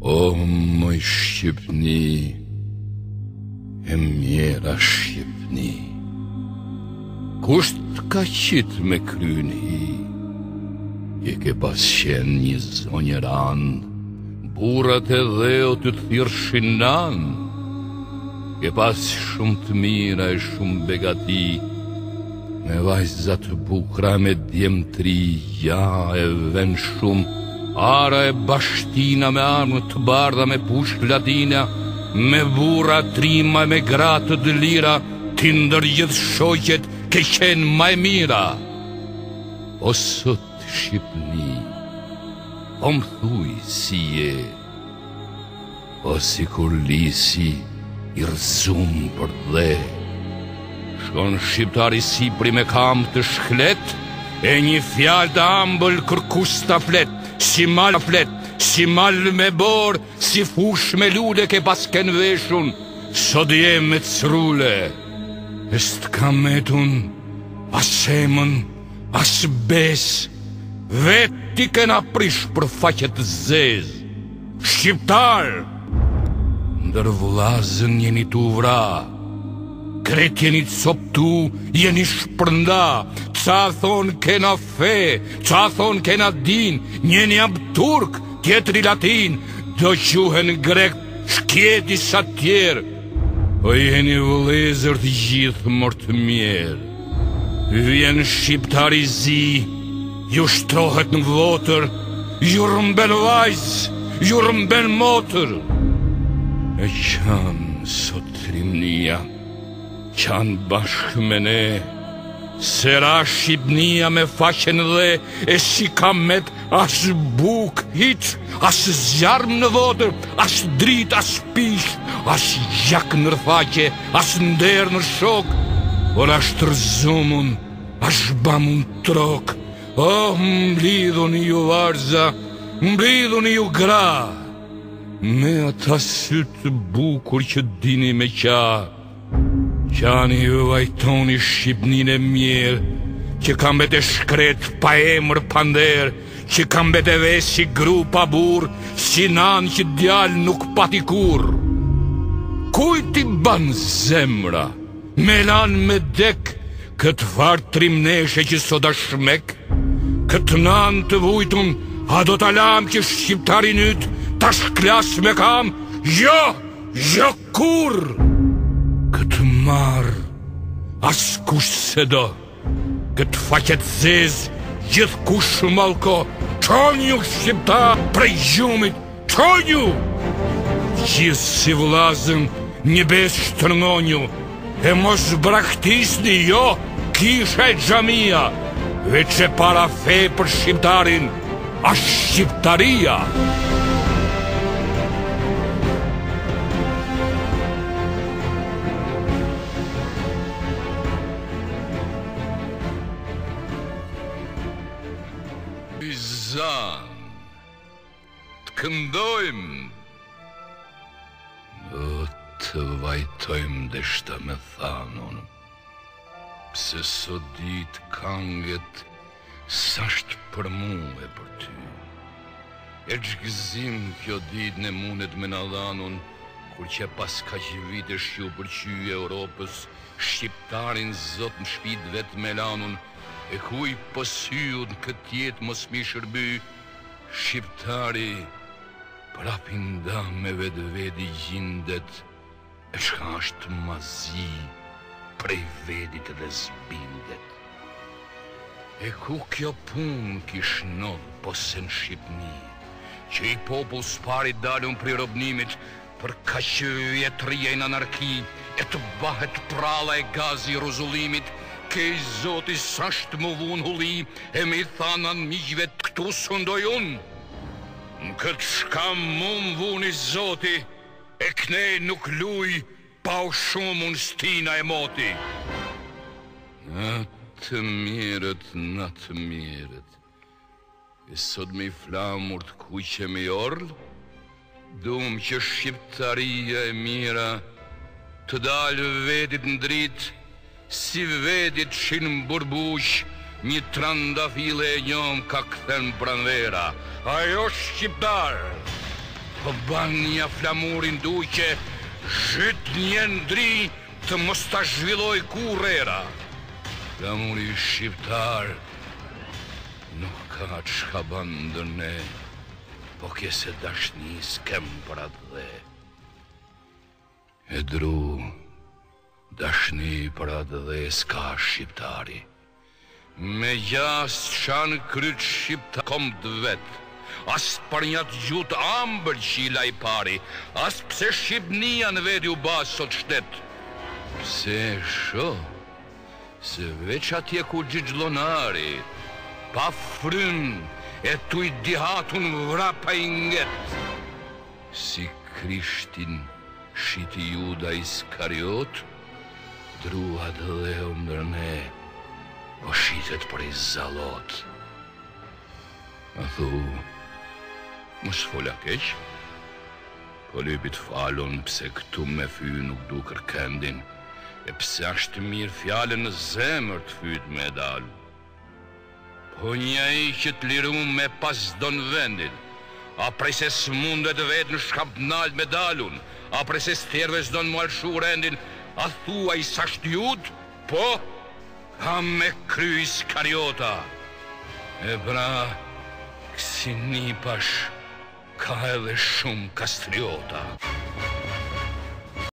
O moj Shqipni, e mjera Shqipni, kusht ka qit me kryn hi, je ke pas qen një zonjeran, burat e dheu të thirrshin nan, ke pas shumë të mira e shumë begati, me vajzat bukra me djemtri, ja e ven shumë, ara e bashtina me armë të bardha me push latina, me burra trima me gratë të lira, ti ndër gjithë shoqet ke qenë maj mira. O sot Shqipni, o më thuj si je, o si kur lisi i rëzum për dhe. Shkon shqiptari Sipri me kam të shklet, e një fjal të ambël kërkus të flet, si mal flet, si mal me bor, si fush me lule ke pas ken veshun, sot jem me crule. Est kam metun, as emën, as bes, veti kena prish për faqet zez. Shqiptar, ndër vllazën jeni tu vra, kret jeni të soptu, jeni shpërnda, ca thon kena fe, ca thon kena din, njeni ab turk, tjetri latin, do quhen grek, shkjeti sa tjerë, o jeni vëllezër të gjithë mërtë mjerë. Vjen shqiptari zi, ju shtrohet në votër, ju rëmben vajz, ju rëmben motër. E qanë sot rimnia, qanë bashkë me ne, sera Shqipnia me faqen dhe, e si kamet as buk hiq, as zjarm në votër, as drit, as pish, as gjak në rfaqe, as nder në shok, por as tërzumun, as bamun trok. Oh, mblidhuni ju varza, mblidhuni ju gra, me ata sytë bukur që dini me qa. Qani ju vajtoni Shqipnin e mirë, që kam bete shkret pa emër pander, që kam bete vesi gru pa bur, si nan që djal nuk pati kur. Kujt i ban zemra, me lan me dek, këtë fart trimneshe që sot a shmek, këtë nan të vujtun, a do t'alam që shqiptarin yt, ta shklas me kam, jo, jo kur. Këtë marë, as kush se do, këtë faqet zez, gjithë kush malko, qonju shqipta prej gjumit, qonju! Gjithë si vllazën, një bes shtërngonju, e mos braktisni, jo, kisha e xhamia, veç e para fe për shqiptarin, a shqiptaria. Të këndojmë, të vajtojmë dhe shta me thanon, pse sot dit kanget sasht për mu e për ty. E gjgëzim kjo dit në mundet me në dhanon, kur që pas ka që vite shqu për qyje Europës, shqiptarin zot në shpit vetë me lanon, e kuj pësyut në këtë jetë mos mi shërby, shqiptari prapin da me vetë vedi gjindet, e shka është mazi prej vedit dhe zbindet. E ku kjo pun kish nodhë pose në Shqipni, që i popull s'pari dalun prej robnimit, për ka që vjetërije në anarki, e të bahet pralla e gazi ruzullimit, ke i zoti sasht më vun hulli, e me i thanan miqve të këtu sundoj unë. Në këtë shka më vun i zoti, e kne nuk luj, pa u shumë unë stina e moti. Natë mirët, natë mirët, e sot me i flamur të kuqe me orl, dum që shqiptaria e mira, të dalë vedit në dritë, si vedit shinë burbush, një trandafile e njom ka këthen pranvera. Ajo shqiptar, Po ban një flamurin duqe, zhyt një ndri të mos ta zhvilloj kurrera. Flamuri shqiptar nuk ka çka ban ndër ne, po kese dashni s'kem për atë dhe. E dru, dashni për atë dhe s'ka shqiptari. Me gjas qanë kryt shqipta kom të vetë, as për një të gjutë ambër qila i pari, as pse Shqipnia në vetë ju basë sot shtetë. Pse sho, se veç atje ku gjigjdlonari, pa frym e tu i dihatun vrapa i nget. Si Krishtin shiti Juda Iskariot, drua dhe u ndër ne, po shitet për i zalot. A thu, mos fola keq, po lypit falon pse këtu me fy nuk du kërkendin, e pse ashtë mirë fjallën në zemër të fyt me dal. Po një i që të liru me pas do në vendin, a prej se s'mundet vetë në shkampnal me dalun, a prej se s'terve s'do në mualshu rendin, a thua i sasht jud, po, ka me kry Iskariota. E pra, kësi një pash, ka edhe shumë kastriota.